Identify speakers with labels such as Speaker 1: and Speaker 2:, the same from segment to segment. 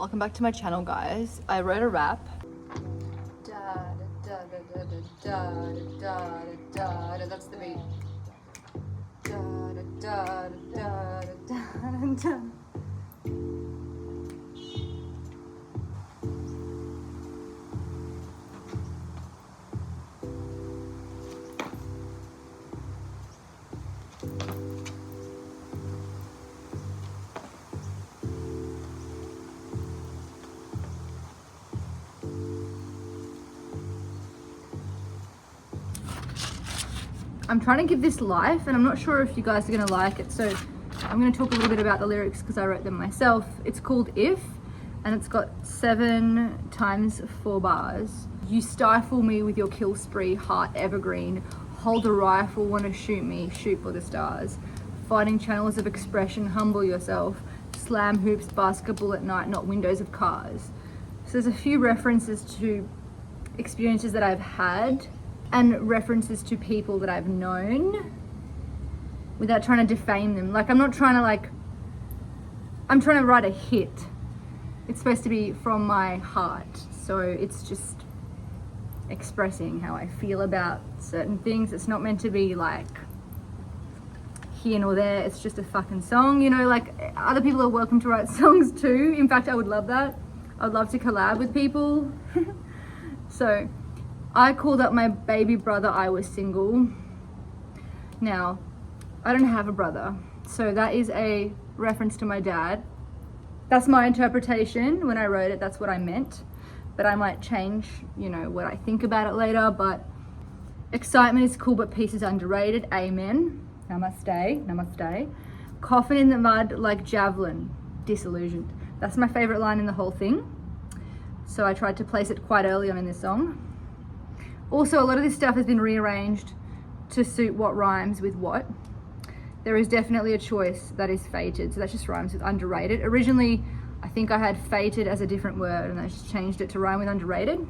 Speaker 1: Welcome back to my channel, guys. I wrote a rap. That's the beat. I'm trying to give this life, and I'm not sure if you guys are gonna like it, so I'm gonna talk a little bit about the lyrics because I wrote them myself. It's called If, and it's got 7 times 4 bars. You stifle me with your kill spree, heart evergreen. Hold a rifle, wanna shoot me, shoot for the stars. Fighting channels of expression, humble yourself. Slam hoops, basketball at night, not windows of cars. So there's a few references to experiences that I've had and references to people that I've known without trying to defame them. Like, I'm trying to write a hit. It's supposed to be from my heart. So it's just expressing how I feel about certain things. It's not meant to be like here nor there. It's just a fucking song, you know, like other people are welcome to write songs too. In fact, I would love that. I'd love to collab with people. So I called up my baby brother, I was single. Now, I don't have a brother, so that is a reference to my dad. That's my interpretation. When I wrote it, that's what I meant. But I might change, you know, what I think about it later. But excitement is cool, but peace is underrated. Amen. Namaste. Namaste. Coffin in the mud like javelin. Disillusioned. That's my favorite line in the whole thing. So I tried to place it quite early on in this song. Also, a lot of this stuff has been rearranged to suit what rhymes with what. There is definitely a choice that is fated, so that just rhymes with underrated. Originally, I think I had fated as a different word, and I just changed it to rhyme with underrated.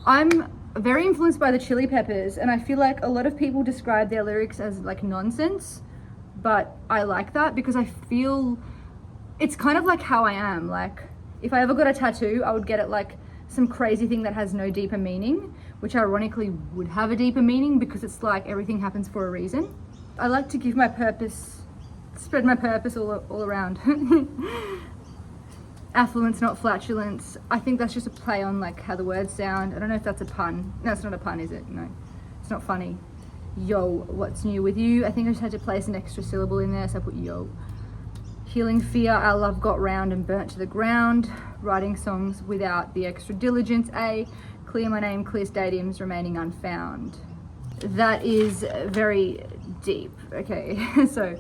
Speaker 1: I'm very influenced by the Chili Peppers, and I feel like a lot of people describe their lyrics as like nonsense, but I like that because I feel it's kind of like how I am. Like, if I ever got a tattoo, I would get it like some crazy thing that has no deeper meaning, which ironically would have a deeper meaning because it's like everything happens for a reason. I like to give my purpose, spread my purpose all around. Affluence, not flatulence. I think that's just a play on like how the words sound. I don't know if that's a pun. No, it's not a pun, is it? No, it's not funny. Yo, what's new with you? I think I just had to place an extra syllable in there, so I put yo. Healing fear, our love got round and burnt to the ground. Writing songs without the extra diligence. Clear my name, clear stadiums, remaining unfound. That is very deep. Okay, so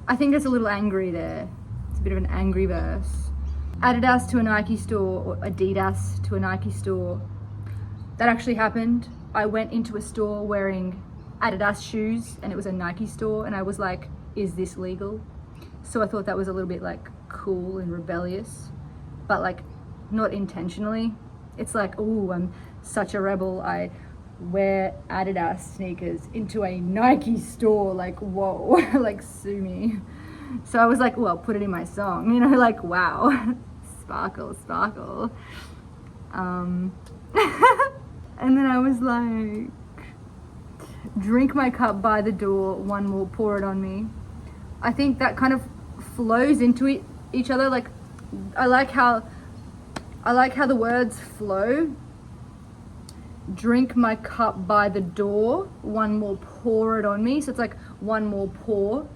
Speaker 1: I think it's a little angry there. It's a bit of an angry verse. Adidas to a Nike store, or Adidas to a Nike store. That actually happened. I went into a store wearing Adidas shoes and it was a Nike store, and I was like, is this legal? So I thought that was a little bit like cool and rebellious, but like not intentionally. It's like, oh, I'm such a rebel. I wear Adidas sneakers into a Nike store. Like, whoa, like sue me. So I was like, well, put it in my song, you know, like, wow, sparkle, sparkle. And then I was like, drink my cup by the door, one more, pour it on me. I think that kind of flows into each other. Like, I like how the words flow. Drink my cup by the door, one more, pour it on me. So it's like one more pour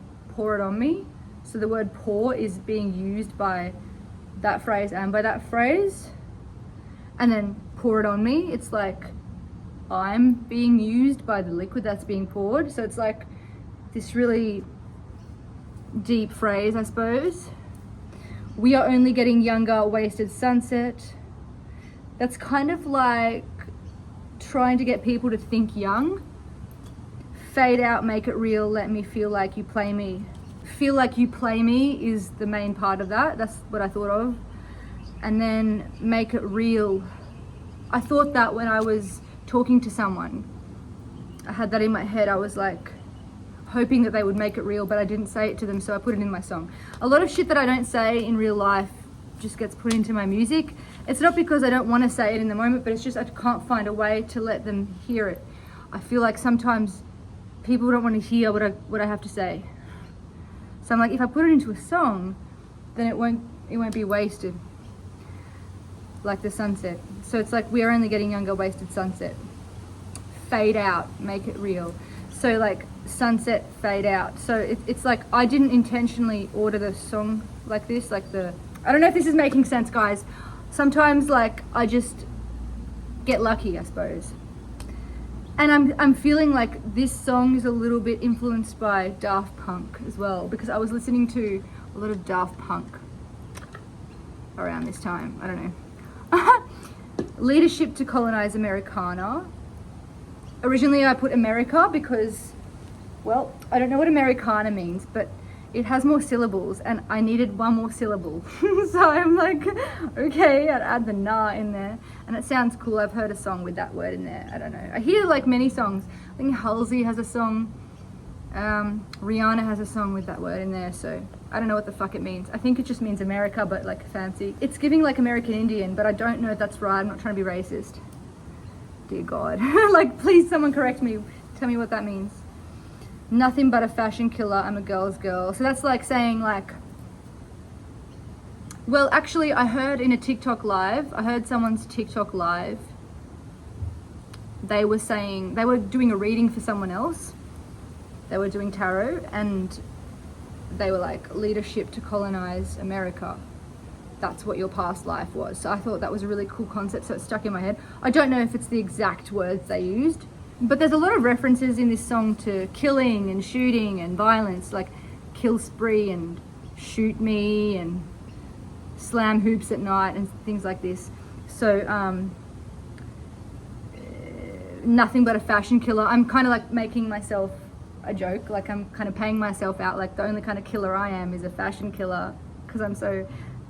Speaker 1: it on me. So the word pour is being used by that phrase and by that phrase. And then pour it on me, it's like I'm being used by the liquid that's being poured. So it's like this really deep phrase, I suppose. We are only getting younger, wasted sunset. That's kind of like trying to get people to think young. Fade out, make it real, let me feel like you play me. Feel like you play me is the main part of that. That's what I thought of. And then make it real. I thought that when I was talking to someone. I had that in my head. I was like hoping that they would make it real, but I didn't say it to them, so I put it in my song. A lot of shit that I don't say in real life just gets put into my music. It's not because I don't want to say it in the moment, but it's just I can't find a way to let them hear it. I feel like sometimes people don't want to hear what I have to say. So I'm like, if I put it into a song, then it won't be wasted. Like the sunset. So it's like we're only getting younger, wasted sunset. Fade out, make it real. So like sunset, fade out. So it's like I didn't intentionally order the song like this, like I don't know if this is making sense, guys. Sometimes like I just get lucky, I suppose. And I'm feeling like this song is a little bit influenced by Daft Punk as well, because I was listening to a lot of Daft Punk around this time. I don't know. Leadership to colonise Americana. Originally I put America because, well, I don't know what Americana means, but it has more syllables and I needed one more syllable. So I'm like, okay, I'd add the na in there. And it sounds cool. I've heard a song with that word in there. I don't know. I hear like many songs. I think Halsey has a song. Rihanna has a song with that word in there. So I don't know what the fuck it means. I think it just means America, but like fancy. It's giving like American Indian, but I don't know if that's right. I'm not trying to be racist. Dear God. Like, please someone correct me. Tell me what that means. Nothing but a fashion killer, I'm a girl's girl. So that's like saying like, well, actually I heard in a TikTok live, I heard someone's TikTok live, they were saying, they were doing a reading for someone else. They were doing tarot and they were like, leadership to colonize America. That's what your past life was. So I thought that was a really cool concept, so it stuck in my head. I don't know if it's the exact words they used, but there's a lot of references in this song to killing and shooting and violence, like kill spree and shoot me and slam hoops at night and things like this. So nothing but a fashion killer. I'm kind of like making myself a joke, like I'm kind of paying myself out, like the only kind of killer I am is a fashion killer because I'm so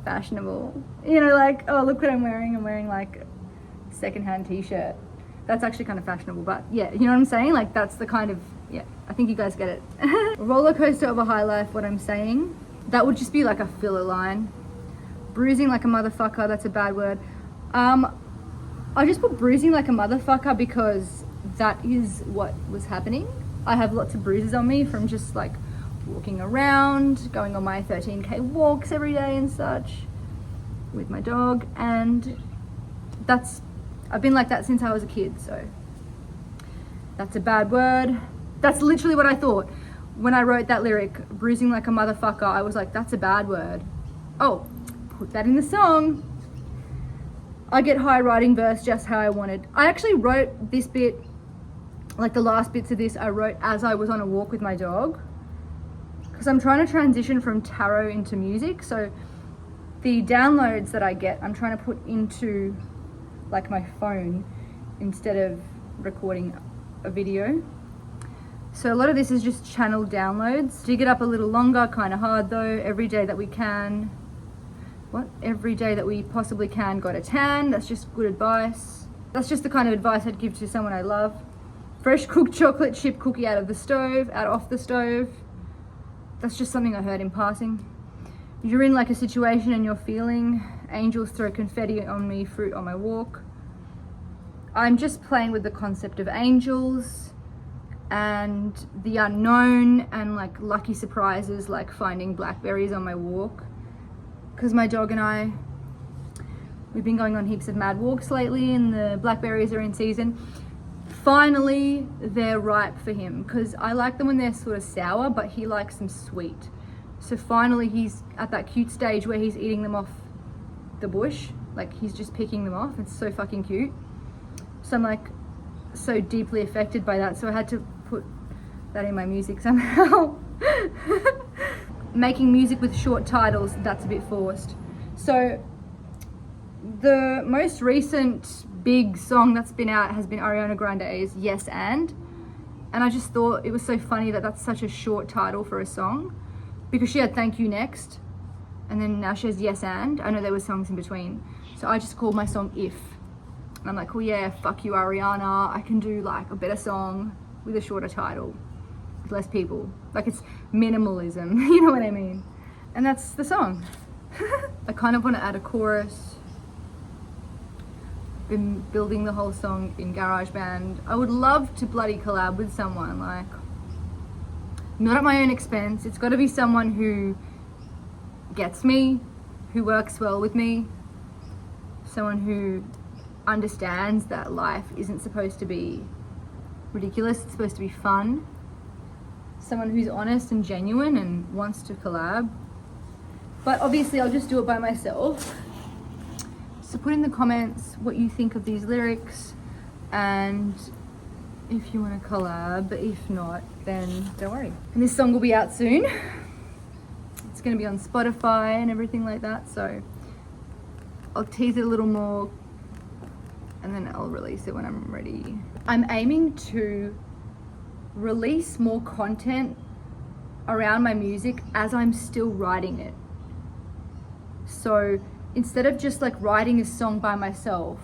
Speaker 1: fashionable. You know, like, oh, look what I'm wearing like a secondhand t-shirt. That's actually kind of fashionable, but yeah, you know what I'm saying? Like that's the kind of, yeah, I think you guys get it. Roller coaster of a high life, what I'm saying, that would just be like a filler line. Bruising like a motherfucker, that's a bad word. I just put bruising like a motherfucker because that is what was happening. I have lots of bruises on me from just like walking around, going on my 13k walks every day and such with my dog, and I've been like that since I was a kid, so that's a bad word. That's literally what I thought when I wrote that lyric, bruising like a motherfucker. I was like, that's a bad word. Oh, put that in the song. I get high writing verse just how I wanted. I actually wrote this bit, like the last bits of this, I wrote as I was on a walk with my dog, because I'm trying to transition from tarot into music. So the downloads that I get, I'm trying to put into like my phone instead of recording a video. So a lot of this is just channel downloads. Dig it up a little longer, kind of hard though. Every day that we can, every day that we possibly can, got a tan. That's just good advice. That's just the kind of advice I'd give to someone I love. Fresh cooked chocolate chip cookie out of the stove, off the stove. That's just something I heard in passing. You're in like a situation and you're feeling, angels throw confetti on me, fruit on my walk. I'm just playing with the concept of angels and the unknown and like lucky surprises, like finding blackberries on my walk. Because my dog and I, we've been going on heaps of mad walks lately and the blackberries are in season. Finally, they're ripe for him because I like them when they're sort of sour, but he likes them sweet. So finally he's at that cute stage where he's eating them off the bush. Like he's just picking them off. It's so fucking cute. So I'm like so deeply affected by that. So I had to put that in my music somehow. Making music with short titles, that's a bit forced. So the most recent big song that's been out has been Ariana Grande's Yes and I just thought it was so funny that that's such a short title for a song, because she had Thank You Next and then now she has Yes and. I know there were songs in between, so I just called my song If, and I'm like, oh yeah, fuck you Ariana, I can do like a better song with a shorter title with less people. Like it's minimalism, you know what I mean? And that's the song. I kind of want to add a chorus. Been building the whole song in GarageBand. I would love to bloody collab with someone, like, not at my own expense. It's got to be someone who gets me, who works well with me, someone who understands that life isn't supposed to be ridiculous, it's supposed to be fun. Someone who's honest and genuine and wants to collab. But obviously I'll just do it by myself. So put in the comments what you think of these lyrics, and if you want to collab. If not, then don't worry. And this song will be out soon. It's going to be on Spotify and everything like that, so I'll tease it a little more and then I'll release it when I'm ready. I'm aiming to release more content around my music as I'm still writing it. So instead of just like writing a song by myself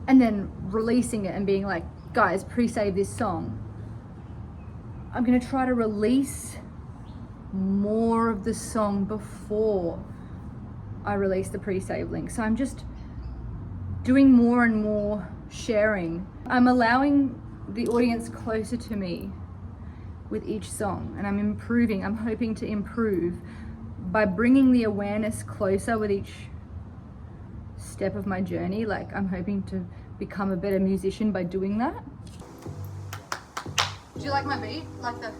Speaker 1: and then releasing it and being like, guys, pre-save this song, I'm gonna try to release more of the song before I release the pre-save link. So I'm just doing more and more sharing. I'm allowing the audience closer to me with each song, and I'm improving. I'm hoping to improve by bringing the awareness closer with each step of my journey. Like, I'm hoping to become a better musician by doing that. Do you like my beat? Like the